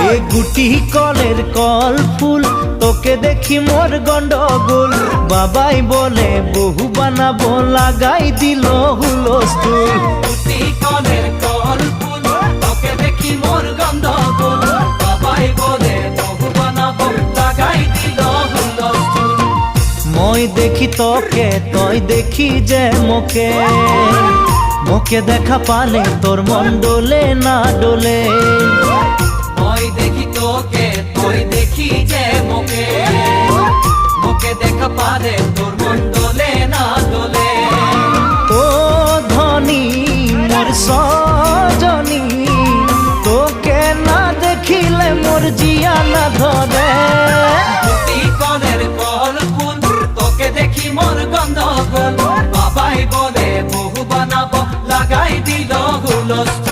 এ গুটি কলের কল ফুল তোকে দেখি মোর গন্ডগোল বাবাই বলে বহু বানাবো লাগাই দিল হুলস্থুল গুটি কলের কল ফুল তোকে দেখি মোর গন্ডগোল বাবাই বলে বহু বানাবো লাগাই দিল হুলস্থুল মই দেখি তোকে তই দেখি যে মোকে মোকে দেখা পালে তোর মন ডোলে না ডোলে মই দেখি তোকে তুই দেখি যে মোকে মোকে দেখা পারে তোর মন দোলে না দোলে ও ধনী মোর সজনী তোকে না দেখিলে মোর জিয়া না ধরে গুটি কলের কল ফুল তোকে দেখি মোর গন্ধগোল বাবাই বলে বহু বানাবো লাগাই দিল